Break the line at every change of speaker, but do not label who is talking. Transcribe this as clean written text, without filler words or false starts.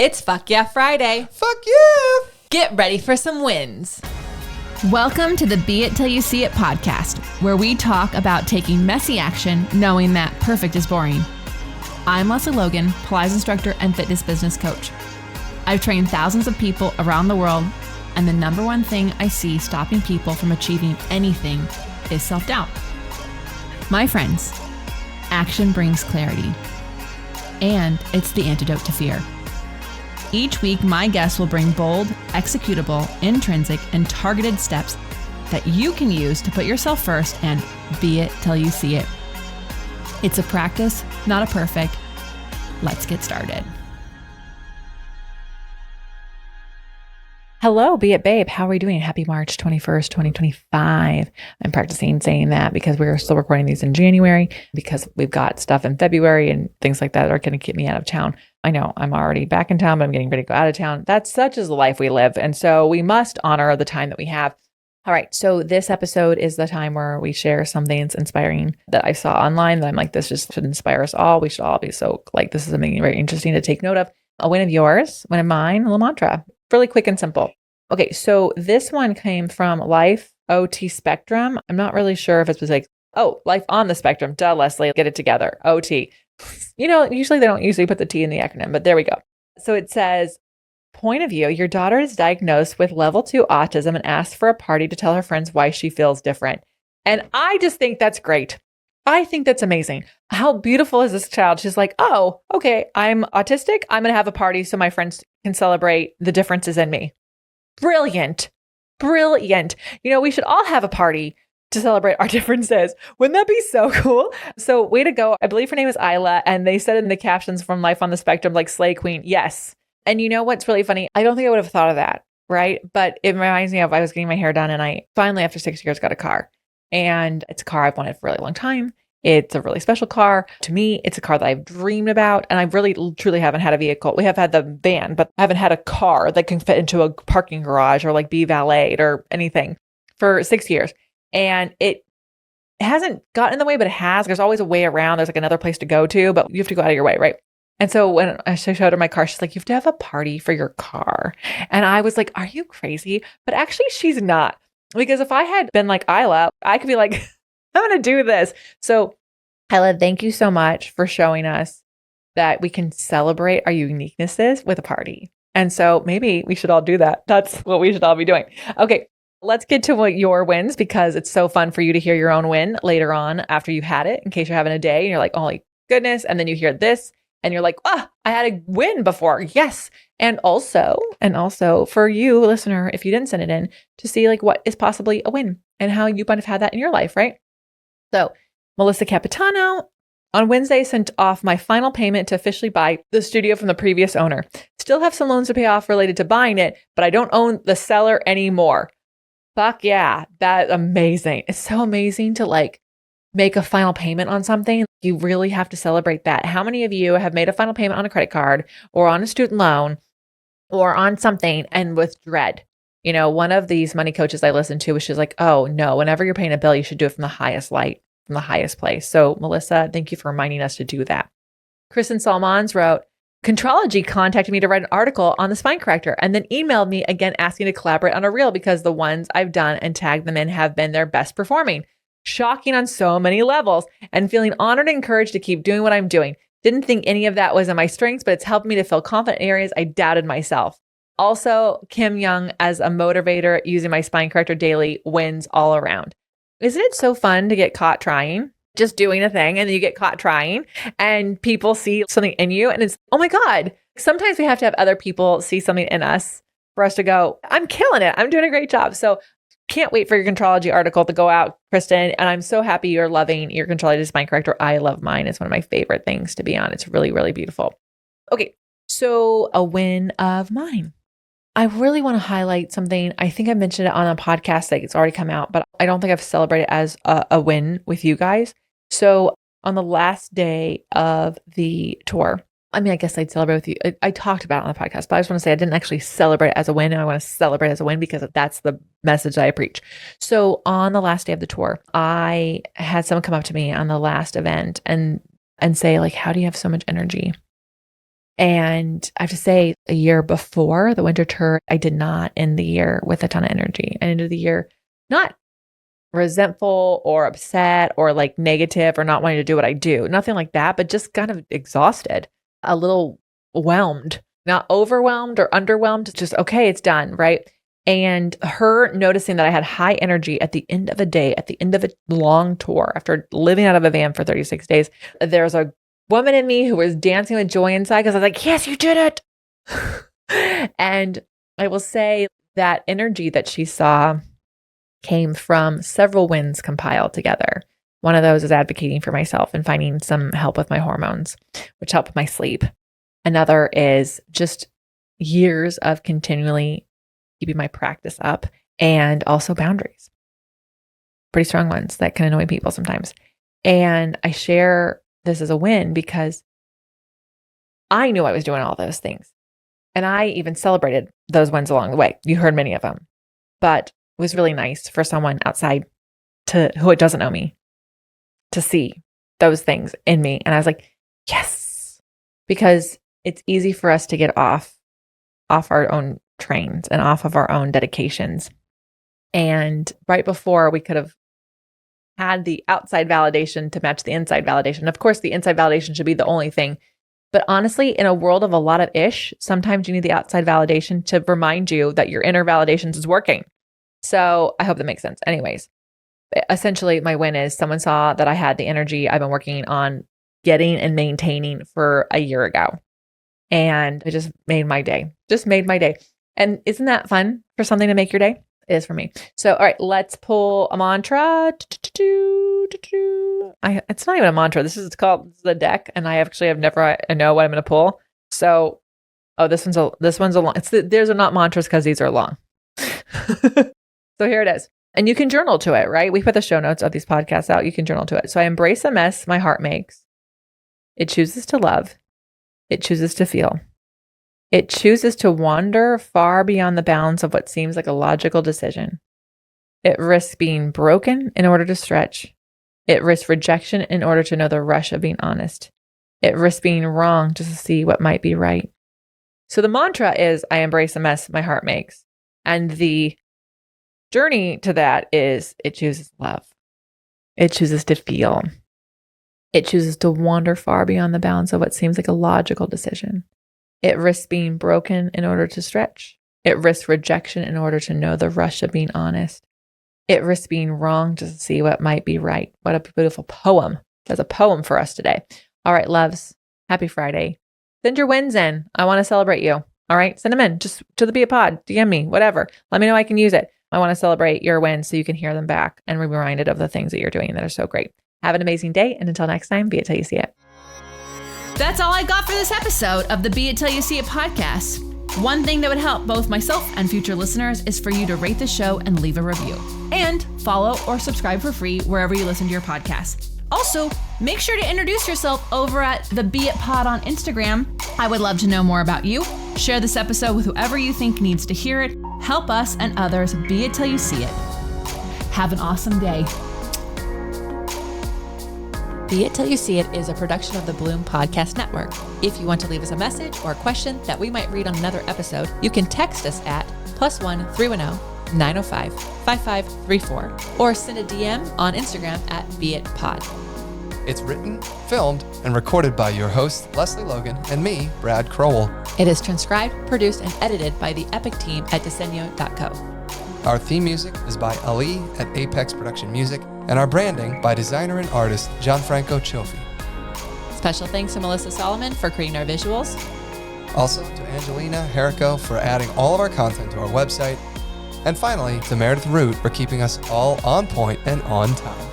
It's Fuck Yeah Friday.
Fuck yeah!
Get ready for some wins.
Welcome to the Be It Till You See It podcast, where we talk about taking messy action, knowing that perfect is boring. I'm Lesley Logan, Pilates instructor and fitness business coach. I've trained thousands of people around the world, and the number one thing I see stopping people from achieving anything is self-doubt. My friends, action brings clarity, and it's the antidote to fear. Each week, my guests will bring bold, executable, intrinsic, and targeted steps that you can use to put yourself first and be it till you see it. It's a practice, not a perfect. Let's get started.
Hello, Be It Babe. How are we doing? Happy March 21st, 2025. I'm practicing saying that because we're still recording these in January because we've got stuff in February and things like that are going to keep me out of town. I know I'm already back in town, but I'm getting ready to go out of town. That's such is the life we live. And so we must honor the time that we have. All right. So this episode is the time where we share something that's inspiring that I saw online that I'm like, this just should inspire us all. We should all be so like, this is something very interesting to take note of. A win of yours, win of mine, a little mantra. Really quick and simple. Okay, so this one came from Life OT Spectrum. I'm not really sure if it was like, oh, Life on the Spectrum. Duh, Lesley, get it together. OT. You know, usually they don't usually put the T in the acronym, but there we go. So it says, point of view, your daughter is diagnosed with level 2 autism and asked for a party to tell her friends why she feels different. And I just think that's great. I think that's amazing. How beautiful is this child? She's like, oh, okay, I'm autistic. I'm going to have a party so my friends can celebrate the differences in me. Brilliant. Brilliant. You know, we should all have a party to celebrate our differences. Wouldn't that be so cool? So way to go. I believe her name is Isla, and they said in the captions from Life on the Spectrum, like Slay Queen. Yes. And you know what's really funny? I don't think I would have thought of that, right? But it reminds me of I was getting my hair done and I finally, after 6 years, got a car. And it's a car I've wanted for a really long time. It's a really special car. To me, it's a car that I've dreamed about. And I really, truly haven't had a vehicle. We have had the van, but I haven't had a car that can fit into a parking garage or like be valeted or anything for 6 years. And it hasn't gotten in the way, but it has. There's always a way around. There's like another place to go to, but you have to go out of your way, right? And so when I showed her my car, she's like, you have to have a party for your car. And I was like, are you crazy? But actually, she's not. Because if I had been like Isla, I could be like, I'm going to do this. So Isla, thank you so much for showing us that we can celebrate our uniquenesses with a party. And so maybe we should all do that. That's what we should all be doing. Okay, let's get to what your wins, because it's so fun for you to hear your own win later on after you've had it, in case you're having a day and you're like, holy goodness. And then you hear this and you're like, I had a win before. Yes. And also for you, listener, if you didn't send it in, to see like what is possibly a win and how you might have had that in your life, right? So Melissa Capitano on Wednesday sent off my final payment to officially buy the studio from the previous owner. Still have some loans to pay off related to buying it, but I don't own the seller anymore. Fuck yeah. That's amazing. It's so amazing to like make a final payment on something. You really have to celebrate that. How many of you have made a final payment on a credit card or on a student loan or on something and with dread? You know, one of these money coaches I listened to was she's like, oh no, whenever you're paying a bill, you should do it from the highest light, from the highest place. So Melissa, thank you for reminding us to do that. Kristen Salmons wrote, Contrology contacted me to write an article on the spine corrector and then emailed me again asking to collaborate on a reel because the ones I've done and tagged them in have been their best performing. Shocking on so many levels and feeling honored and encouraged to keep doing what I'm doing. Didn't think any of that was in my strengths, but it's helped me to feel confident in areas I doubted myself. Also, Kim Young as a motivator using my spine corrector daily wins all around. Isn't it so fun to get caught trying, just doing a thing and then you get caught trying and people see something in you and it's, oh my God. Sometimes we have to have other people see something in us for us to go, I'm killing it. I'm doing a great job. So can't wait for your Contrology article to go out, Kristen. And I'm so happy you're loving your Contrology spine corrector. I love mine. It's one of my favorite things to be on. It's really, really beautiful. Okay. So a win of mine. I really want to highlight something. I think I mentioned it on a podcast that it's already come out, but I don't think I've celebrated as a win with you guys. So on the last day of the tour, I mean, I guess I'd celebrate with you. I talked about it on the podcast, but I just want to say I didn't actually celebrate it as a win. And I want to celebrate it as a win because that's the message that I preach. So on the last day of the tour, I had someone come up to me on the last event and say like, how do you have so much energy? And I have to say, a year before the winter tour, I did not end the year with a ton of energy. I ended the year not resentful or upset or like negative or not wanting to do what I do. Nothing like that, but just kind of exhausted, a little whelmed, not overwhelmed or underwhelmed, just okay, it's done, right? And her noticing that I had high energy at the end of a day, at the end of a long tour, after living out of a van for 36 days, there's a woman in me who was dancing with joy inside because I was like, yes, you did it. And I will say that energy that she saw came from several wins compiled together. One of those is advocating for myself and finding some help with my hormones, which help my sleep. Another is just years of continually keeping my practice up and also boundaries. Pretty strong ones that can annoy people sometimes. And I share this as a win because I knew I was doing all those things. And I even celebrated those wins along the way. You heard many of them. But it was really nice for someone outside who doesn't know me to see those things in me. And I was like, yes, because it's easy for us to get off our own trains and off of our own dedications. And right before we could have had the outside validation to match the inside validation. Of course, the inside validation should be the only thing. But honestly, in a world of a lot of ish, sometimes you need the outside validation to remind you that your inner validations is working. So I hope that makes sense. Anyways, essentially my win is someone saw that I had the energy I've been working on getting and maintaining for a year ago. And it just made my day. And isn't that fun for something to make your day? It is for me. So, all right, let's pull a mantra. It's not even a mantra. This is the deck. And I know what I'm going to pull. So, this one's a long, theirs are not mantras because these are long. So here it is. And you can journal to it, right? We put the show notes of these podcasts out. You can journal to it. So I embrace a mess my heart makes. It chooses to love. It chooses to feel. It chooses to wander far beyond the bounds of what seems like a logical decision. It risks being broken in order to stretch. It risks rejection in order to know the rush of being honest. It risks being wrong just to see what might be right. So the mantra is, I embrace a mess my heart makes. And the journey to that is, it chooses love. It chooses to feel. It chooses to wander far beyond the bounds of what seems like a logical decision. It risks being broken in order to stretch. It risks rejection in order to know the rush of being honest. It risks being wrong just to see what might be right. What a beautiful poem. That's a poem for us today. All right, loves. Happy Friday. Send your wins in. I want to celebrate you. All right, send them in just to the Be a Pod, DM me, whatever. Let me know I can use it. I want to celebrate your wins so you can hear them back and be reminded of the things that you're doing that are so great. Have an amazing day. And until next time, be it till you see it.
That's all I got for this episode of the Be It Till You See It podcast. One thing that would help both myself and future listeners is for you to rate the show and leave a review. And follow or subscribe for free wherever you listen to your podcast. Also, make sure to introduce yourself over at the Be It Pod on Instagram. I would love to know more about you. Share this episode with whoever you think needs to hear it. Help us and others be it till you see it. Have an awesome day.
Be It Till You See It is a production of the Bloom Podcast Network. If you want to leave us a message or a question that we might read on another episode, you can text us at +1 310 905 5534 or send a DM on Instagram at BeItPod.
It's written, filmed, and recorded by your host, Lesley Logan, and me, Brad Crowell.
It is transcribed, produced, and edited by the Epic team at Diseño.co.
Our theme music is by Ali at Apex Production Music, and our branding by designer and artist Gianfranco Cioffi.
Special thanks to Melissa Solomon for creating our visuals.
Also to Angelina Herrico for adding all of our content to our website. And finally, to Meredith Root for keeping us all on point and on time.